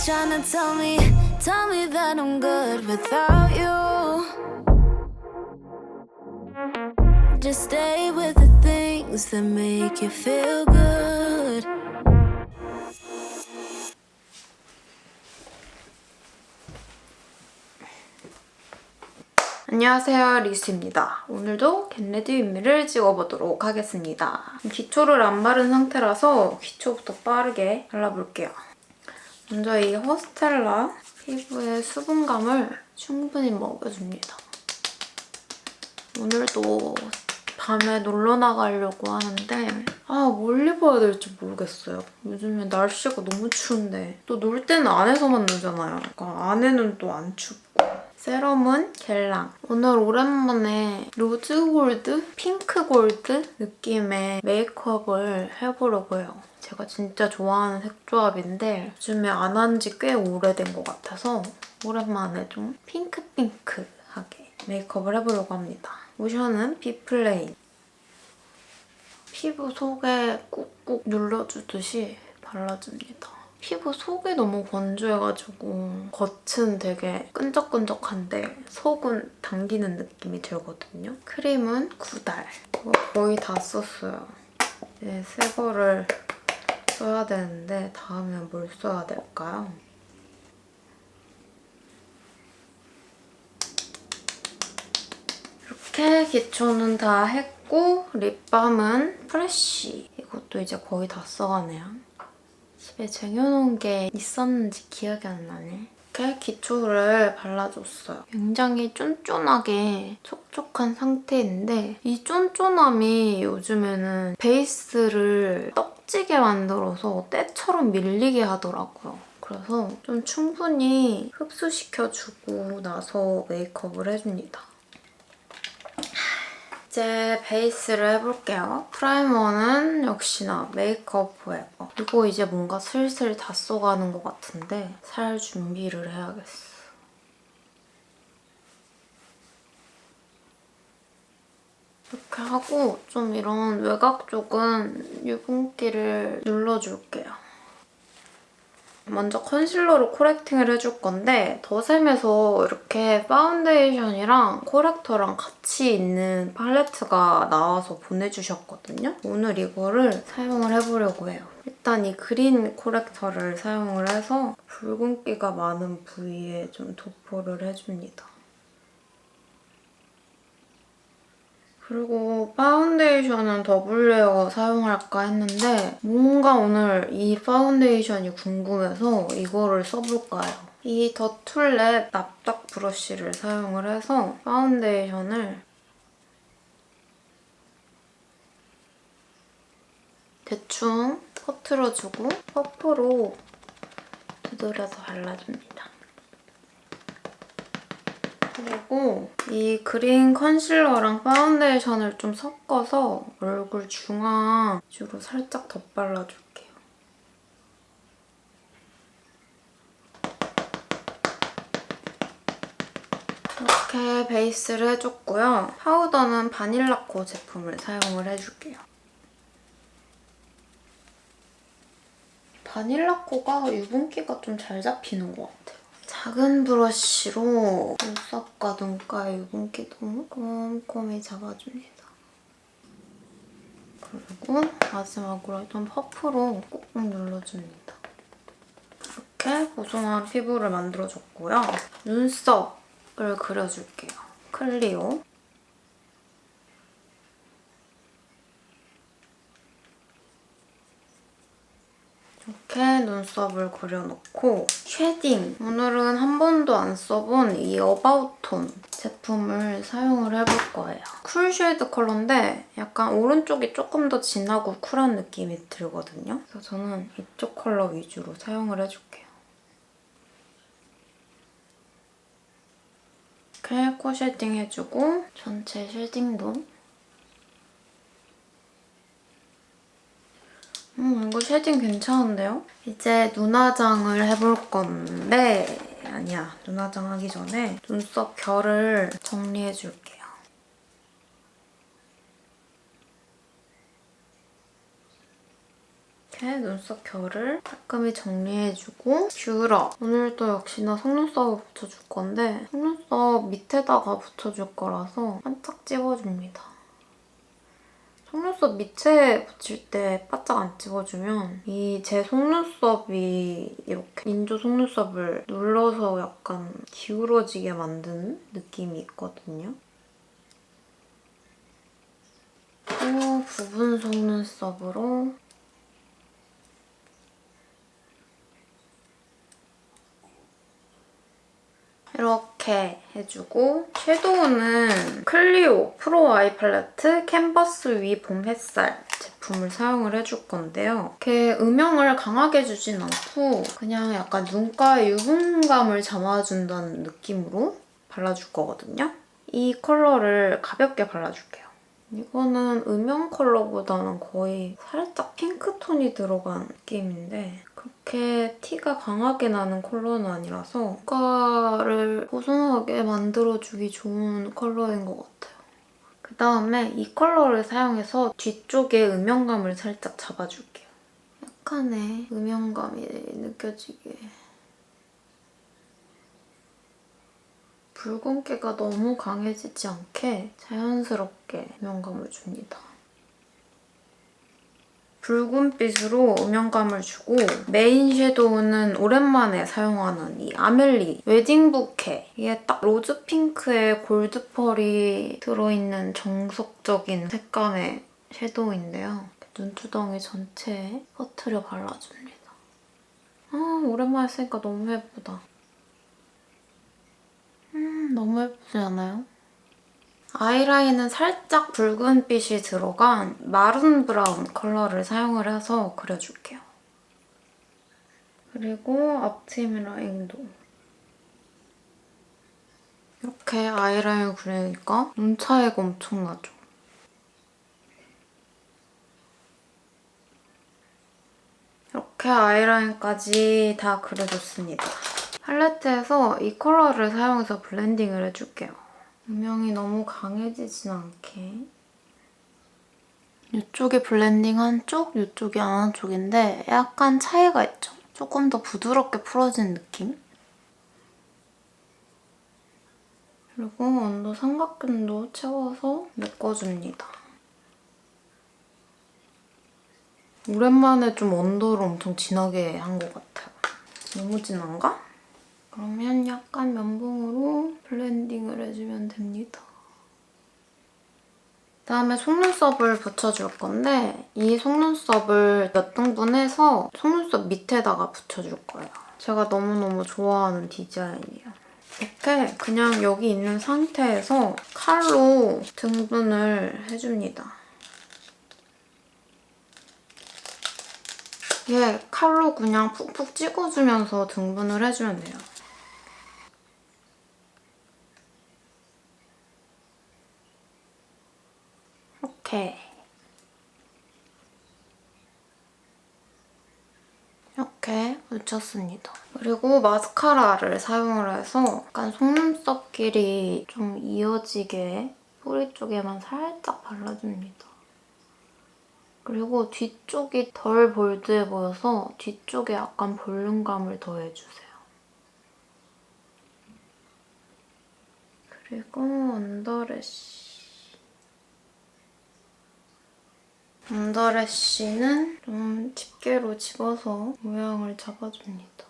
trying to tell me that I'm good without you. Just stay with the things that make you feel good. 안녕하세요, 리수입니다. 오늘도 겟레디 윗미를 찍어보도록 하겠습니다. 기초를 안 바른 상태라서 기초부터 빠르게 발라볼게요. 먼저 이 허스텔라 피부의 수분감을 충분히 먹여줍니다. 오늘도 밤에 놀러 나가려고 하는데 뭘 입어야 될지 모르겠어요. 요즘에 날씨가 너무 추운데 또 놀 때는 안에서만 놀잖아요. 그러니까 안에는 또 안 춥고. 세럼은 겔랑. 오늘 오랜만에 로즈 골드? 핑크 골드 느낌의 메이크업을 해보려고 해요. 제가 진짜 좋아하는 색조합인데 요즘에 안 한 지 꽤 오래된 것 같아서 오랜만에 좀 핑크핑크하게 메이크업을 해보려고 합니다. 로션은 비플레인. 피부 속에 꾹꾹 눌러주듯이 발라줍니다. 피부 속이 너무 건조해가지고 겉은 되게 끈적끈적한데 속은 당기는 느낌이 들거든요. 크림은 구달. 이거 거의 다 썼어요. 이제 새 거를 써야 되는데 다음에 뭘 써야 될까요? 이렇게 기초는 다 했고 립밤은 프레쉬. 이것도 이제 거의 다 써가네요. 집에 쟁여놓은 게 있었는지 기억이 안 나네. 이렇게 기초를 발라줬어요. 굉장히 쫀쫀하게 촉촉한 상태인데 이 쫀쫀함이 요즘에는 베이스를 떡지게 만들어서 때처럼 밀리게 하더라고요. 그래서 좀 충분히 흡수시켜주고 나서 메이크업을 해줍니다. 이제 베이스를 해볼게요. 프라이머는 역시나 메이크업 포에버. 이거 이제 뭔가 슬슬 다 써가는 것 같은데 살 준비를 해야겠어. 이렇게 하고 좀 이런 외곽 쪽은 유분기를 눌러줄게요. 먼저 컨실러로 코렉팅을 해줄 건데 더샘에서 이렇게 파운데이션이랑 코렉터랑 같이 있는 팔레트가 나와서 보내주셨거든요. 오늘 이거를 사용을 해보려고 해요. 일단 이 그린 코렉터를 사용을 해서 붉은기가 많은 부위에 좀 도포를 해줍니다. 그리고 파운데이션은 더블 레어 사용할까 했는데 뭔가 오늘 이 파운데이션이 궁금해서 이거를 써볼까 해요. 이 더툴랩 납작 브러쉬를 사용을 해서 파운데이션을 대충 퍼트려주고 퍼프로 두드려서 발라줍니다. 그리고 이 그린 컨실러랑 파운데이션을 좀 섞어서 얼굴 중앙 위주로 살짝 덧발라줄게요. 이렇게 베이스를 해줬고요. 파우더는 바닐라코 제품을 사용을 해줄게요. 바닐라코가 유분기가 좀 잘 잡히는 것 같아요. 작은 브러쉬로 눈썹과 눈가의 유분기도 꼼꼼히 잡아줍니다. 그리고 마지막으로 일단 퍼프로 꾹꾹 눌러줍니다. 이렇게 보송한 피부를 만들어줬고요. 눈썹을 그려줄게요. 클리오. 이렇게 눈썹을 그려놓고 쉐딩! 오늘은 한 번도 안 써본 이 어바웃톤 제품을 사용을 해볼 거예요. 쿨 쉐이드 컬러인데 약간 오른쪽이 조금 더 진하고 쿨한 느낌이 들거든요. 그래서 저는 이쪽 컬러 위주로 사용을 해줄게요. 이렇게 코 쉐딩 해주고 전체 쉐딩도 이거 쉐딩 괜찮은데요? 이제 눈화장을 해볼 건데 아니야, 눈화장 하기 전에 눈썹 결을 정리해줄게요. 이렇게 눈썹 결을 깔끔히 정리해주고 뷰러. 오늘도 역시나 속눈썹을 붙여줄 건데 속눈썹 밑에다가 붙여줄 거라서 반짝 찝어줍니다. 속눈썹 밑에 붙일 때 바짝 안 찝어주면 이 제 속눈썹이 이렇게 인조 속눈썹을 눌러서 약간 기울어지게 만드는 느낌이 있거든요. 또 부분 속눈썹으로 이렇게 해주고 섀도우는 클리오 프로 아이 팔레트 캔버스 위 봄 햇살 제품을 사용을 해줄 건데요. 이렇게 음영을 강하게 주진 않고 그냥 약간 눈가에 유분감을 잡아준다는 느낌으로 발라줄 거거든요. 이 컬러를 가볍게 발라줄게요. 이거는 음영 컬러보다는 거의 살짝 핑크톤이 들어간 느낌인데 그렇게 티가 강하게 나는 컬러는 아니라서 눈가를 보송하게 만들어주기 좋은 컬러인 것 같아요. 그다음에 이 컬러를 사용해서 뒤쪽에 음영감을 살짝 잡아줄게요. 약간의 음영감이 느껴지게. 붉은기가 너무 강해지지 않게 자연스럽게 음영감을 줍니다. 붉은빛으로 음영감을 주고 메인 섀도우는 오랜만에 사용하는 이 아멜리 웨딩 부케. 이게 딱 로즈 핑크에 골드 펄이 들어있는 정석적인 색감의 섀도우인데요. 눈두덩이 전체에 퍼트려 발라줍니다. 아, 오랜만에 쓰니까 너무 예쁘다. 너무 예쁘지 않아요? 아이라인은 살짝 붉은빛이 들어간 마룬 브라운 컬러를 사용을 해서 그려줄게요. 그리고 앞트임 라인도 이렇게 아이라인 그리니까 눈 차이가 엄청나죠? 이렇게 아이라인까지 다 그려줬습니다. 팔레트에서 이 컬러를 사용해서 블렌딩을 해줄게요. 음영이 너무 강해지진 않게. 이쪽이 블렌딩 한쪽, 이쪽이 안 한 쪽인데 약간 차이가 있죠? 조금 더 부드럽게 풀어진 느낌? 그리고 언더 삼각근도 채워서 메꿔줍니다. 오랜만에 좀 언더를 엄청 진하게 한 것 같아요. 너무 진한가? 그러면 약간 면봉으로 블렌딩을 해주면 됩니다. 그다음에 속눈썹을 붙여줄 건데 이 속눈썹을 몇 등분해서 속눈썹 밑에다가 붙여줄 거예요. 제가 너무너무 좋아하는 디자인이에요. 이렇게 그냥 여기 있는 상태에서 칼로 등분을 해줍니다. 이게 칼로 그냥 푹푹 찍어주면서 등분을 해주면 돼요. 이렇게 묻혔습니다. 그리고 마스카라를 사용을 해서 약간 속눈썹끼리 좀 이어지게 뿌리 쪽에만 살짝 발라줍니다. 그리고 뒤쪽이 덜 볼드해 보여서 뒤쪽에 약간 볼륨감을 더해주세요. 그리고 언더래쉬. 언더래쉬는 좀 집게로 집어서 모양을 잡아줍니다.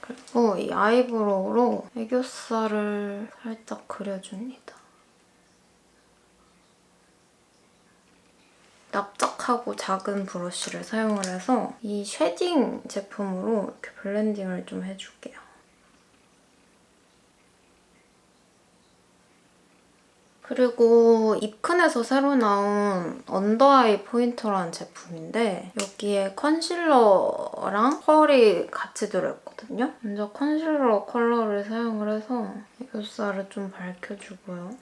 그리고 이 아이브로우로 애교살을 살짝 그려줍니다. 납작하고 작은 브러쉬를 사용을 해서 이 쉐딩 제품으로 이렇게 블렌딩을 좀 해줄게요. 그리고 입큰에서 새로 나온 언더아이 포인터라는 제품인데 여기에 컨실러랑 펄이 같이 들어있거든요. 먼저 컨실러 컬러를 사용을 해서 애교살을 좀 밝혀주고요.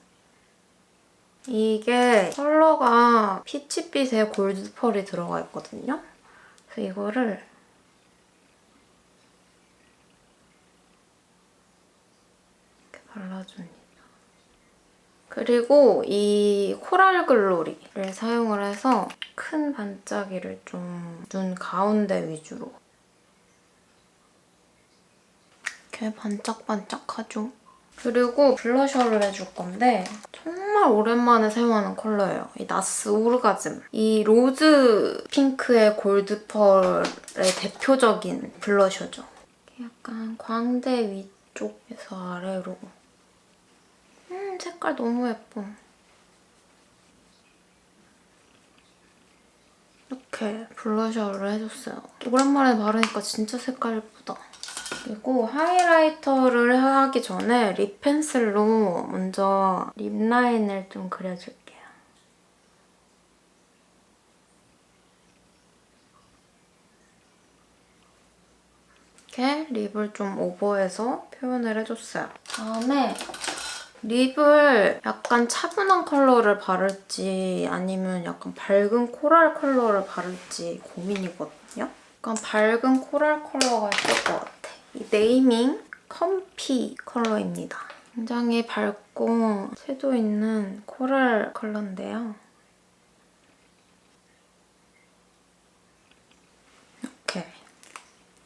이게 컬러가 피치빛에 골드 펄이 들어가 있거든요. 그래서 이거를 이렇게 발라줍니다. 그리고 이 코랄 글로리를 사용을 해서 큰 반짝이를 좀 눈 가운데 위주로 이렇게 반짝반짝하죠? 그리고 블러셔를 해줄 건데 정말 오랜만에 사용하는 컬러예요. 이 나스 오르가즘. 이 로즈 핑크의 골드 펄의 대표적인 블러셔죠. 약간 광대 위쪽에서 아래로. 색깔 너무 예뻐. 이렇게 블러셔를 해줬어요. 오랜만에 바르니까 진짜 색깔 예쁘다. 그리고 하이라이터를 하기 전에 립 펜슬로 먼저 립 라인을 좀 그려줄게요. 이렇게 립을 좀 오버해서 표현을 해줬어요. 다음에 립을 약간 차분한 컬러를 바를지 아니면 약간 밝은 코랄 컬러를 바를지 고민이거든요. 약간 밝은 코랄 컬러가 예쁠 것 같아. 이 네이밍 컴피 컬러입니다. 굉장히 밝고 채도 있는 코랄 컬러인데요. 이렇게.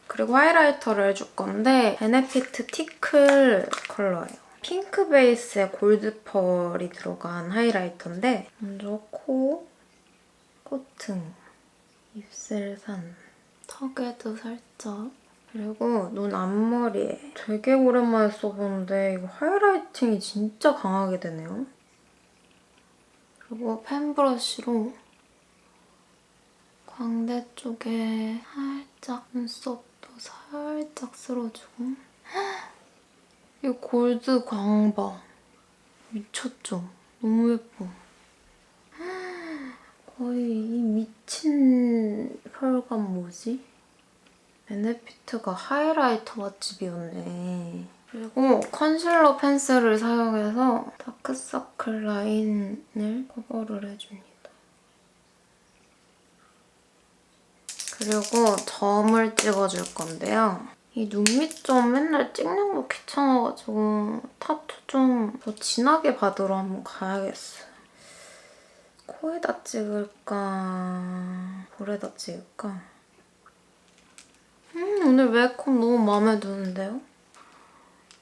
그리고 하이라이터를 해줄 건데 베네피트 티클 컬러예요. 핑크 베이스에 골드 펄이 들어간 하이라이터인데 먼저 코, 코튼, 입술산, 턱에도 살짝 그리고 눈 앞머리에 되게 오랜만에 써보는데 이거 하이라이팅이 진짜 강하게 되네요. 그리고 펜브러쉬로 광대 쪽에 살짝 눈썹도 살짝 쓸어주고 이 골드 광바 미쳤죠? 너무 예뻐. 거의 이 미친 펄감 뭐지? 베네피트가 하이라이터 맛집이었네. 그리고 컨실러 펜슬을 사용해서 다크서클 라인을 커버를 해줍니다. 그리고 점을 찍어줄 건데요. 이 눈 밑 점 맨날 찍는 거 귀찮아가지고 타투 좀 더 진하게 받으러 한번 가야겠어요. 코에다 찍을까? 볼에다 찍을까? 오늘 메이크업 너무 마음에 드는데요?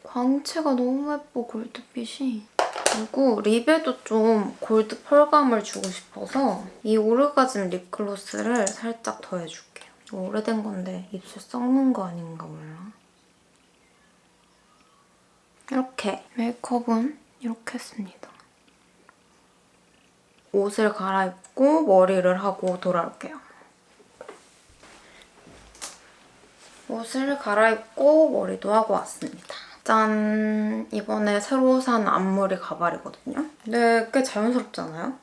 광채가 너무 예뻐, 골드빛이. 그리고 립에도 좀 골드 펄감을 주고 싶어서 이 오르가즘 립글로스를 살짝 더해줄게요. 이거 오래된 건데 입술 썩는 거 아닌가 몰라. 이렇게 메이크업은 이렇게 했습니다. 옷을 갈아입고 머리를 하고 돌아올게요. 옷을 갈아입고 머리도 하고 왔습니다. 짠! 이번에 새로 산 앞머리 가발이거든요. 근데 꽤 자연스럽잖아요?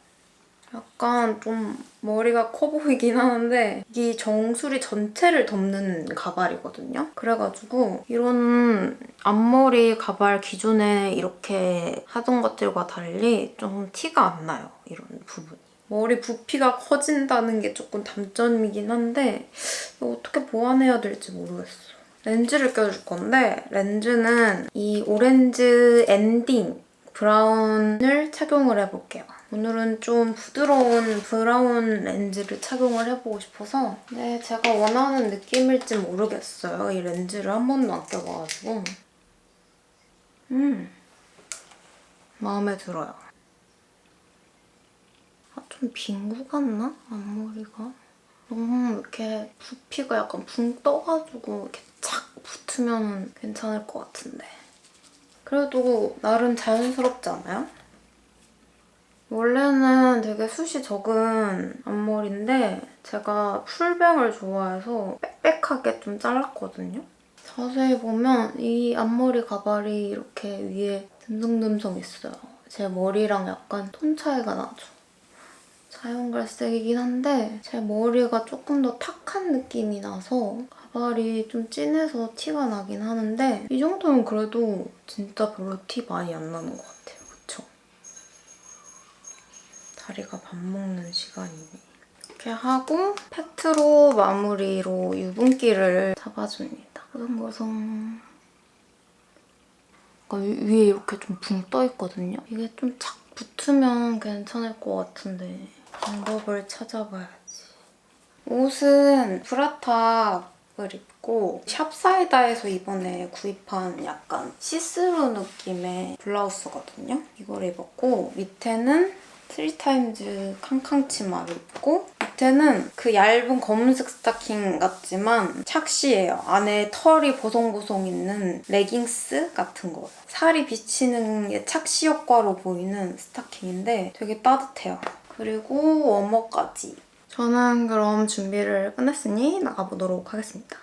약간 좀 머리가 커 보이긴 하는데 이 정수리 전체를 덮는 가발이거든요. 그래가지고 이런 앞머리 가발 기존에 이렇게 하던 것들과 달리 좀 티가 안 나요, 이런 부분이. 머리 부피가 커진다는 게 조금 단점이긴 한데 이거 어떻게 보완해야 될지 모르겠어. 렌즈를 껴줄 건데 렌즈는 이 오렌지 엔딩 브라운을 착용을 해볼게요. 오늘은 좀 부드러운 브라운 렌즈를 착용을 해보고 싶어서 근데 제가 원하는 느낌일지 모르겠어요. 이 렌즈를 한 번도 안 껴봐가지고 마음에 들어요. 좀 빈구 같나? 앞머리가? 너무 이렇게 부피가 약간 붕 떠가지고 이렇게 착 붙으면 괜찮을 것 같은데. 그래도 나름 자연스럽지 않아요? 원래는 되게 숱이 적은 앞머리인데 제가 풀뱅을 좋아해서 빽빽하게 좀 잘랐거든요. 자세히 보면 이 앞머리 가발이 이렇게 위에 듬성듬성 있어요. 제 머리랑 약간 톤 차이가 나죠. 자연갈색이긴 한데 제 머리가 조금 더 탁한 느낌이 나서 가발이 좀 진해서 티가 나긴 하는데 이 정도면 그래도 진짜 별로 티 많이 안 나는 것 같아요. 그쵸? 다리가 밥 먹는 시간이네. 이렇게 하고 팩트로 마무리로 유분기를 잡아줍니다. 고송고송. 위에 이렇게 좀 붕 떠있거든요. 이게 좀 착 붙으면 괜찮을 것 같은데 방법을 찾아봐야지. 옷은 브라탑을 입고 샵사이다에서 이번에 구입한 약간 시스루 느낌의 블라우스거든요. 이걸 입었고 밑에는 3타임즈 캉캉 치마를 입고 밑에는 그 얇은 검은색 스타킹 같지만 착시예요. 안에 털이 보송보송 있는 레깅스 같은 거예요. 살이 비치는 게 착시 효과로 보이는 스타킹인데 되게 따뜻해요. 그리고 워머까지. 저는 그럼 준비를 끝냈으니 나가보도록 하겠습니다.